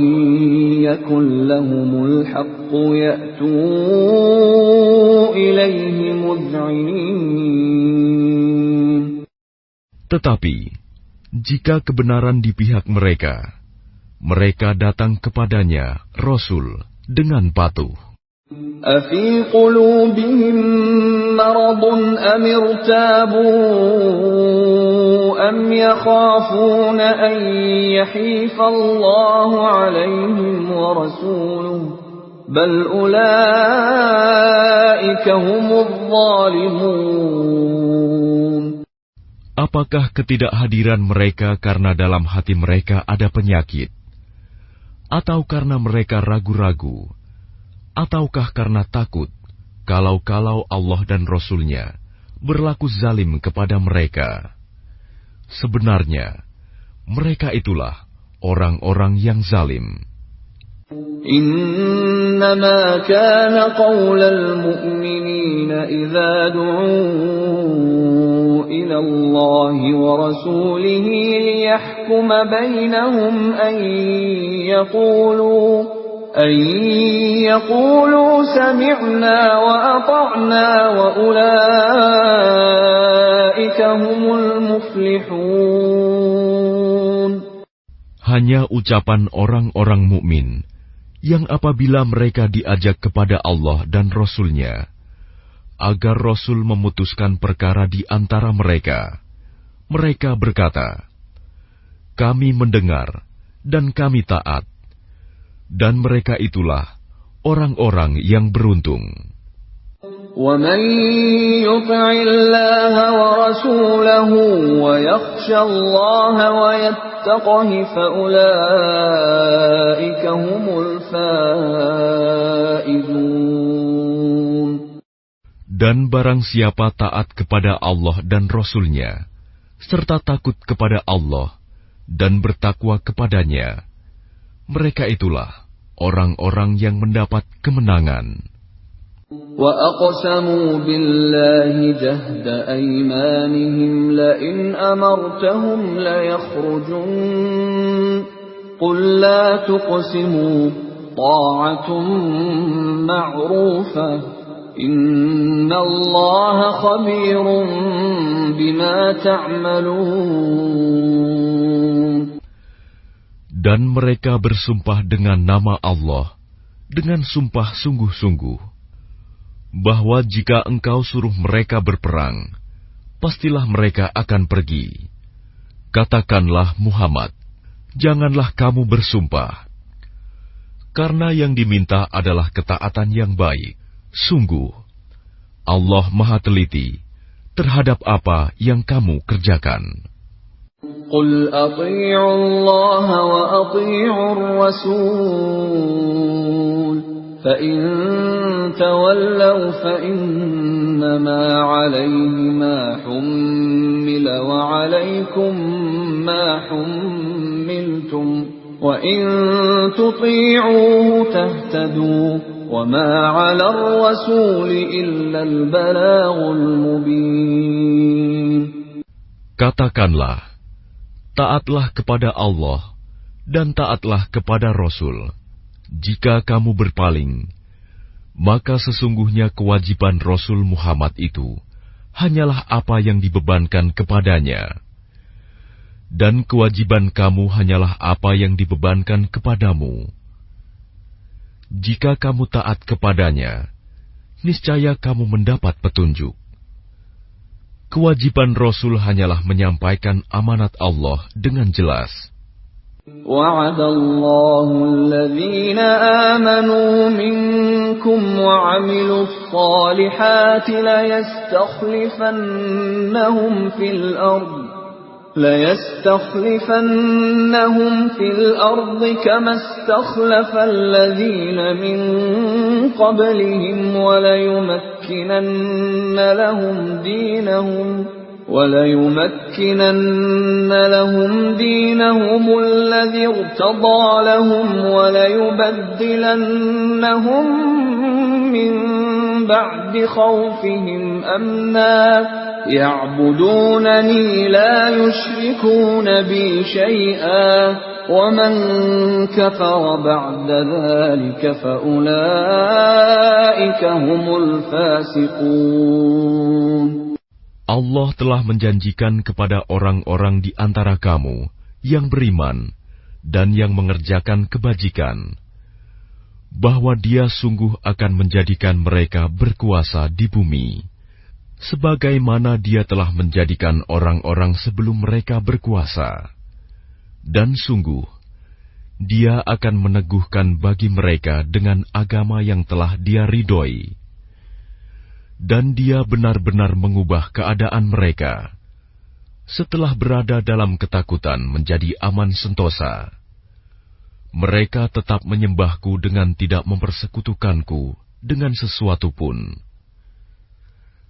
يَكُن لَّهُمُ الْحَقُّ يَأْتُوا إِلَيْهِ مُذْعِنِينَ. Tetapi, jika kebenaran di pihak mereka, mereka datang kepadanya, Rasul, dengan patuh. أَفِي قُلُوبِهِم مَّرَضٌ أَمِ ارْتَابُوا أَمْ يَخَافُونَ أَن يَحِيفَ اللَّهُ عَلَيْهِمْ وَرَسُولُهُ بَلْ أُولَٰئِكَ هُمُ الظَّالِمُونَ. Apakah ketidakhadiran mereka karena dalam hati mereka ada penyakit? Atau karena mereka ragu-ragu? Ataukah karena takut kalau Allah dan Rasul-Nya berlaku zalim kepada mereka? Sebenarnya, mereka itulah orang-orang yang zalim. إنما كان قول المؤمنين إذا دعوا إلى الله ورسوله ليحكم بينهم أن يقولوا سمعنا وأطعنا وأولئك هم المفلحون. Hanya ucapan orang-orang mukmin yang apabila mereka diajak kepada Allah dan Rasul-Nya, agar Rasul memutuskan perkara di antara mereka, mereka berkata, kami mendengar dan kami taat. Dan mereka itulah orang-orang yang beruntung. وَمَن يُطِعِ اللَّهَ وَرَسُولَهُ وَيَخْشَ اللَّهَ وَيَتَّقْهِ فَأُولَٰئِكَ هُمُ الْفَائِزُونَ. Dan barang siapa taat kepada Allah dan Rasul-Nya, serta takut kepada Allah dan bertakwa kepadanya, mereka itulah orang-orang yang mendapat kemenangan. وَأَقْسَمُوا بِاللَّهِ جَهْدَ أَيْمَانِهِمْ لَئِنْ أَمَرْتَهُمْ لَيَخْرُجُنَّ قُل لَّا تُقْسِمُوا طَاعَةٌ مَّعْرُوفَةٌ إِنَّ اللَّهَ خَبِيرٌ بِمَا تَعْمَلُونَ. Dan mereka bersumpah dengan nama Allah, dengan sumpah sungguh-sungguh, bahwa jika engkau suruh mereka berperang, pastilah mereka akan pergi. Katakanlah Muhammad, janganlah kamu bersumpah, karena yang diminta adalah ketaatan yang baik. Sungguh, Allah Maha Teliti terhadap apa yang kamu kerjakan. قُلْ أَطِيعُوا اللَّهَ وَأَطِيعُوا الرَّسُولَ فَإِن تَوَلَّوْا فَإِنَّمَا عَلَيْهِ مَا حُمِّلَ وَعَلَيْكُمْ مَا حُمِّلْتُمْ وَإِن تُطِيعُوهُ تَهْتَدُوا وَمَا عَلَى الرَّسُولِ إِلَّا الْبَلَاغُ الْمُبِينُ. Katakanlah, taatlah kepada Allah dan taatlah kepada Rasul. Jika kamu berpaling, maka sesungguhnya kewajiban Rasul Muhammad itu hanyalah apa yang dibebankan kepadanya. Dan kewajiban kamu hanyalah apa yang dibebankan kepadamu. Jika kamu taat kepadanya, niscaya kamu mendapat petunjuk. Kewajiban Rasul hanyalah menyampaikan amanat Allah dengan jelas. وَعَدَ اللَّهُ الَّذِينَ آمَنُوا مِنكُمْ وَعَمِلُوا الصَّالِحَاتِ لَيَسْتَخْلِفَنَّهُمْ فِي الْأَرْضِ كَمَا اسْتَخْلَفَ الَّذِينَ مِن قَبْلِهِمْ وَلَيُمَكِّنَنَّ لَهُمْ دِينَهُمُ الَّذِي ارْتَضَىٰ لَهُمْ وَلَيُبَدِّلَنَّهُم مِّن بَعْدِ خَوْفِهِمْ أَمْنًا يَعْبُدُونَنِي لَا يُشْرِكُونَ بِي شَيْئًا وَمَن كَفَرَ بَعْدَ ذَلِكَ فَأُولَٰئِكَ هُمُ الْفَاسِقُونَ. Allah telah menjanjikan kepada orang-orang di antara kamu yang beriman dan yang mengerjakan kebajikan, bahwa Dia sungguh akan menjadikan mereka berkuasa di bumi, sebagaimana Dia telah menjadikan orang-orang sebelum mereka berkuasa. Dan sungguh, Dia akan meneguhkan bagi mereka dengan agama yang telah Dia ridhoi. Dan Dia benar-benar mengubah keadaan mereka. Setelah berada dalam ketakutan menjadi aman sentosa, mereka tetap menyembahku dengan tidak mempersekutukanku dengan sesuatu pun.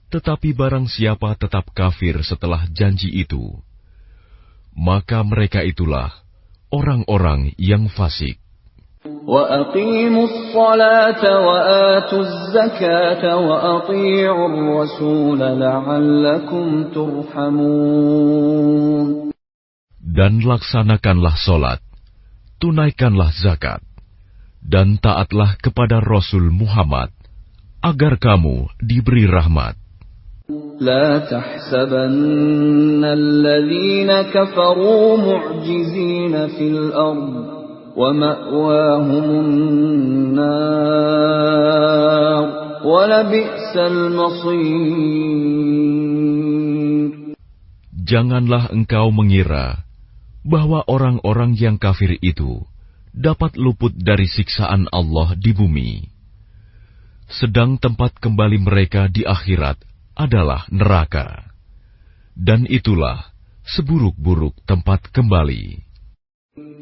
Tetapi barang siapa tetap kafir setelah janji itu, maka mereka itulah orang-orang yang fasik. وَأَقِيمُوا الصَّلَاةَ وَآتُوا الزَّكَاةَ وَأَطِيعُوا الرَّسُولَ لَعَلَّكُمْ تُرْحَمُونَ. Dan laksanakanlah solat, tunaikanlah zakat, dan taatlah kepada Rasul Muhammad, agar kamu diberi rahmat. لَا تَحْسَبَنَّ الَّذِينَ كَفَرُوا مُعْجِزِينَ فِي الْأَرْضِ وَمَأْوَاهُمُ النَّارُ وَلَبِئْسَ الْمَصِيرُ. Janganlah engkau mengira bahwa orang-orang yang kafir itu dapat luput dari siksaan Allah di bumi, sedang tempat kembali mereka di akhirat adalah neraka, dan itulah seburuk-buruk tempat kembali.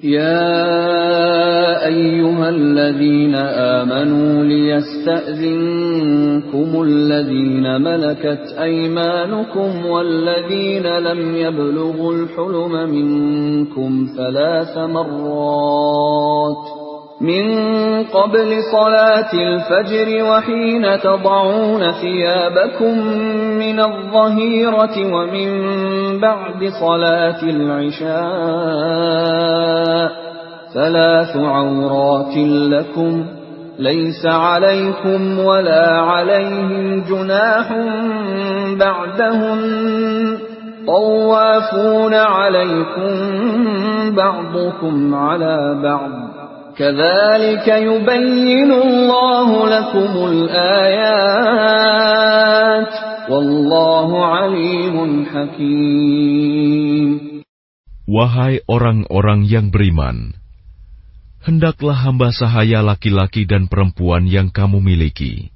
يا أيها الذين آمنوا ليستأذنكم الذين ملكت أيمانكم والذين لم يبلغوا الحلم منكم 3 مرات من قبل صلاة الفجر وحين تضعون ثيابكم من الظهيرة ومن بعد صلاة العشاء 3 عورات لكم ليس عليكم ولا عليهم جناح بعدهن طوافون عليكم بعضكم على بعض كذلك يبين الله لكم الآيات والله عليم حكيم. Wahai orang-orang yang beriman, hendaklah hamba sahaya laki-laki dan perempuan yang kamu miliki,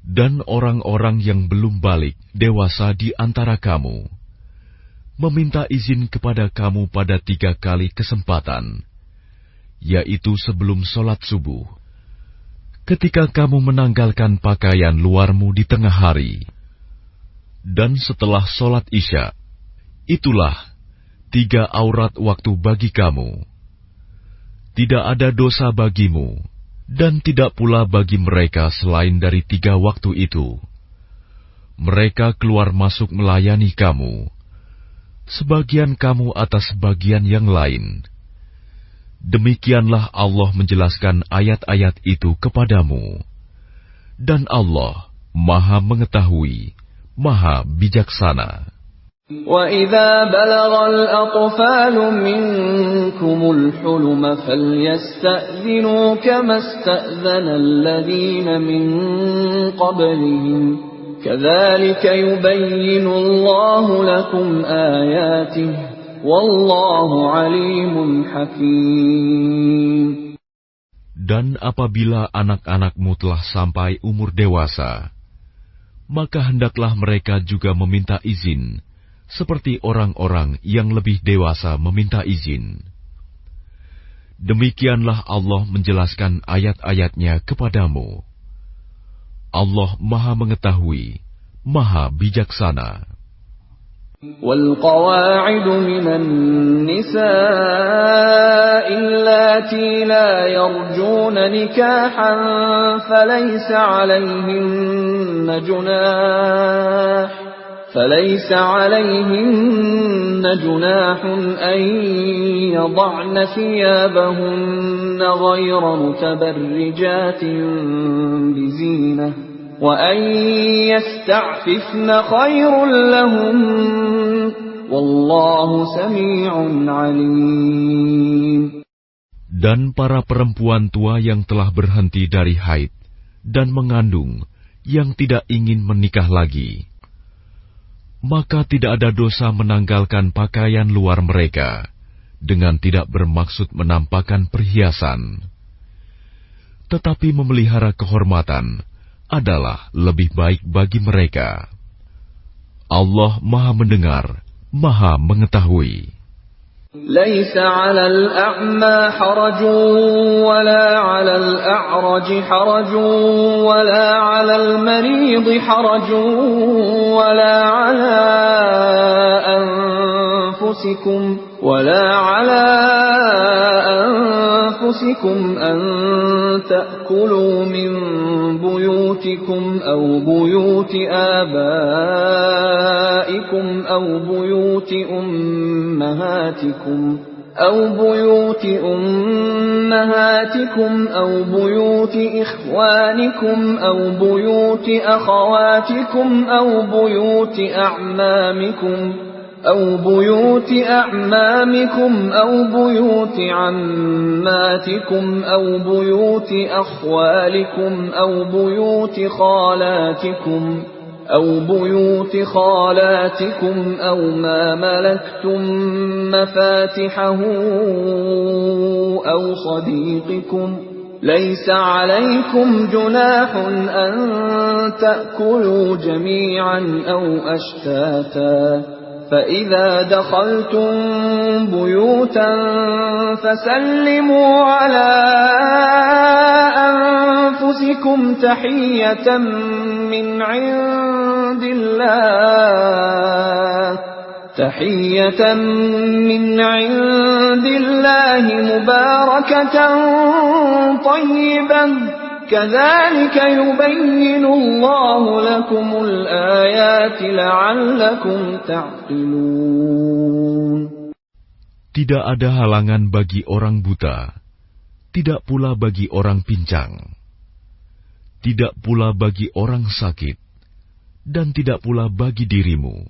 dan orang-orang yang belum balik dewasa di antara kamu, meminta izin kepada kamu pada 3 kali kesempatan, yaitu sebelum sholat subuh, ketika kamu menanggalkan pakaian luarmu di tengah hari, dan setelah sholat Isya, itulah 3 aurat waktu bagi kamu. Tidak ada dosa bagimu, dan tidak pula bagi mereka selain dari 3 waktu itu. Mereka keluar masuk melayani kamu, sebagian kamu atas sebagian yang lain. Demikianlah Allah menjelaskan ayat-ayat itu kepadamu. Dan Allah Maha Mengetahui, Maha Bijaksana. وَإِذَا بَلَغَ الْأَطْفَالُ مِنكُمُ الْحُلُمَ فَلْيَسْتَأْذِنُوا كَمَا اسْتَأْذَنَ الَّذِينَ مِن قَبْلِهِمْ كَذَلِكَ يُبَيِّنُ اللَّهُ لَكُمْ آيَاتِهِ وَاللَّهُ عَلِيمٌ حَكِيمٌ. Dan apabila anak-anakmu telah sampai umur dewasa, maka hendaklah mereka juga meminta izin, seperti orang-orang yang lebih dewasa meminta izin. Demikianlah Allah menjelaskan ayat-ayatnya kepadamu. Allah Maha Mengetahui, Maha Bijaksana. وَالْقَوَاعِدُ مِنَ النِّسَاءِ اللَّاتِي لَا يَرْجُونَ نِكَاحًا فَلَيْسَ عَلَيْهِنَّ جُنَاحٌ أَن يَضَعْنَ ثِيَابَهُنَّ غَيْرَ مُتَبَرِّجَاتٍ بِزِينَةٍ وَأَن يَسْتَعْفِفْنَ خَيْرٌ لَّهُنَّ وَاللَّهُ سَمِيعٌ عَلِيمٌ. Dan para perempuan tua yang telah berhenti dari haid dan mengandung, yang tidak ingin menikah lagi, maka tidak ada dosa menanggalkan pakaian luar mereka dengan tidak bermaksud menampakkan perhiasan. Tetapi memelihara kehormatan adalah lebih baik bagi mereka. Allah Maha Mendengar, Maha Mengetahui. ليس على الأعمى حرج ولا على الأعرج حرج ولا على المريض حرج ولا على أنفسكم أن تأكلوا من بيوتكم أو بيوت آبائكم أو بيوت أمهاتكم أو بيوت إخوانكم أو بيوت أخواتكم أو بيوت أعمامكم أو بيوت عماتكم أو بيوت أخوالكم أو بيوت خالاتكم أو ما ملكتم مفاتحه أو صديقكم ليس عليكم جناح أن تأكلوا جميعا أو أشتاتا فإذا دخلتم بيوتا فسلموا على أنفسكم تحية من عند الله مباركة طيبة كذلك يبين الله لكم الآيات لعلكم تعقلون. Tidak ada halangan bagi orang buta, tidak pula bagi orang pincang, tidak pula bagi orang sakit, dan tidak pula bagi dirimu.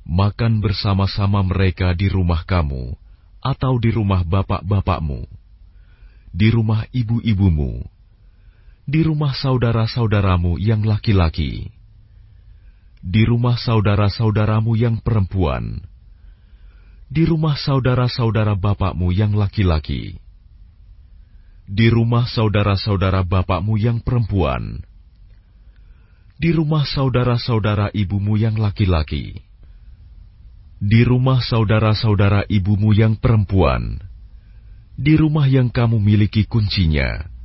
Makan bersama-sama mereka di rumah kamu, atau di rumah bapak-bapakmu, di rumah ibu-ibumu, di rumah saudara-saudaramu yang laki-laki, di rumah saudara-saudaramu yang perempuan, di rumah saudara-saudara bapakmu yang laki-laki, di rumah saudara-saudara bapakmu yang perempuan, di rumah saudara-saudara ibumu yang laki-laki, di rumah saudara-saudara ibumu yang perempuan, di rumah yang kamu miliki kuncinya,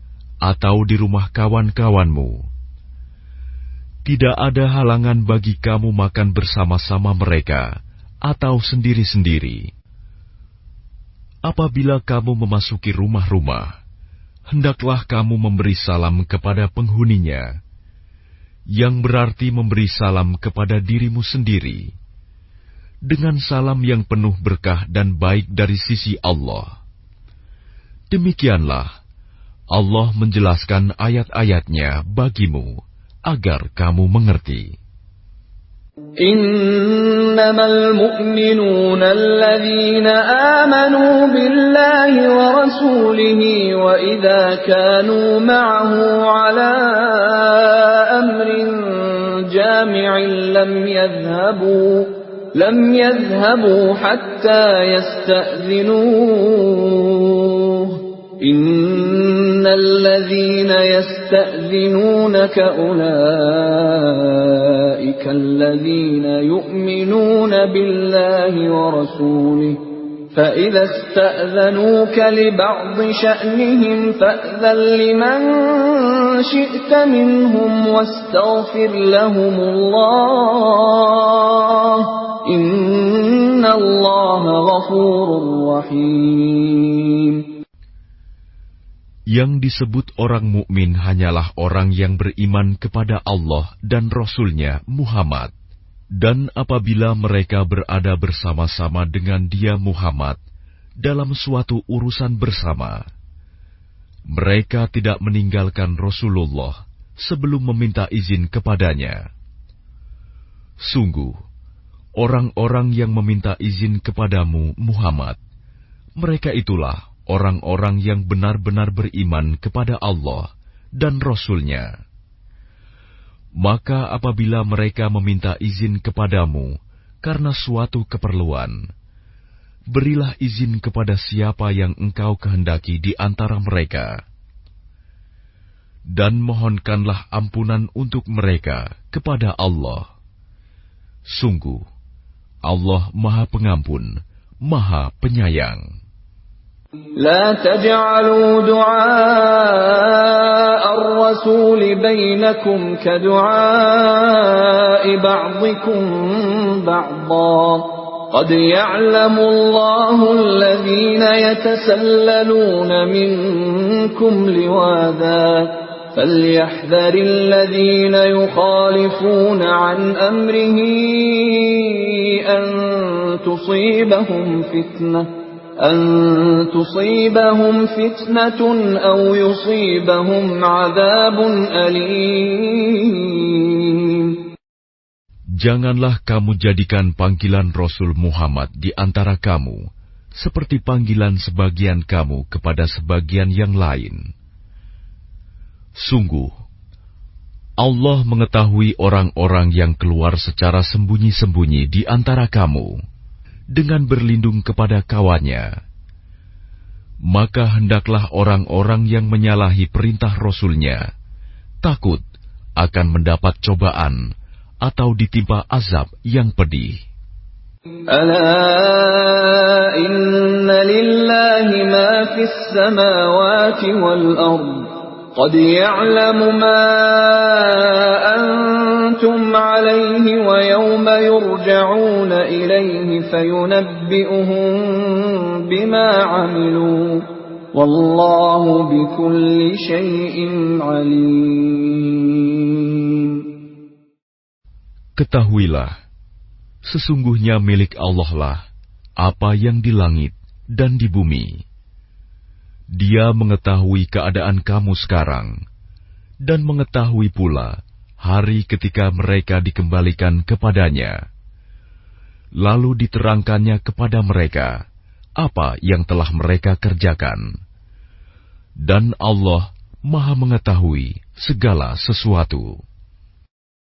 atau di rumah kawan-kawanmu. Tidak ada halangan bagi kamu makan bersama-sama mereka atau sendiri-sendiri. Apabila kamu memasuki rumah-rumah, hendaklah kamu memberi salam kepada penghuninya, yang berarti memberi salam kepada dirimu sendiri, dengan salam yang penuh berkah dan baik dari sisi Allah. Demikianlah Allah menjelaskan ayat-ayatnya bagimu, agar kamu mengerti. Innamal mu'minuna alladhina amanu billahi wa rasulihi wa idha kanu ma'ahu ala amrin jami'in lam yadhhabu hatta yasta'dhinuhu. إن الذين يستأذنونك أولئك الذين يؤمنون بالله ورسوله فإذا استأذنوك لبعض شأنهم فأذن لمن شئت منهم واستغفر لهم الله إن الله غفور رحيم. Yang disebut orang mukmin hanyalah orang yang beriman kepada Allah dan Rasul-Nya Muhammad. Dan apabila mereka berada bersama-sama dengan dia Muhammad dalam suatu urusan bersama, mereka tidak meninggalkan Rasulullah sebelum meminta izin kepadanya. Sungguh, orang-orang yang meminta izin kepadamu Muhammad, mereka itulah orang-orang yang benar-benar beriman kepada Allah dan Rasul-Nya. Maka apabila mereka meminta izin kepadamu karena suatu keperluan, berilah izin kepada siapa yang engkau kehendaki di antara mereka. Dan mohonkanlah ampunan untuk mereka kepada Allah. Sungguh, Allah Maha Pengampun, Maha Penyayang. لا تجعلوا دعاء الرسول بينكم كدعاء بعضكم بعضا قد يعلم الله الذين يتسللون منكم لواذا فليحذر الذين يخالفون عن أمره أن تصيبهم فتنة أو يصيبهم عذاب أليم. Janganlah kamu jadikan panggilan Rasul Muhammad di antara kamu seperti panggilan sebagian kamu kepada sebagian yang lain. Sungguh, Allah mengetahui orang-orang yang keluar secara sembunyi-sembunyi di antara kamu dengan berlindung kepada kawannya. Maka hendaklah orang-orang yang menyalahi perintah Rasul-Nya takut akan mendapat cobaan atau ditimpa azab yang pedih. Ala inna lillahi ma fis samawati wal ardh qad ya'lamu ma antum alayhi wa yawma yurja'una ilayhi fayunabbi'uhum bima 'amilu wallahu bikulli syai'in 'alim. Ketahuilah, sesungguhnya milik Allah lah apa yang di langit dan di bumi. Dia mengetahui keadaan kamu sekarang, dan mengetahui pula hari ketika mereka dikembalikan kepadanya. Lalu diterangkannya kepada mereka apa yang telah mereka kerjakan. Dan Allah Maha mengetahui segala sesuatu.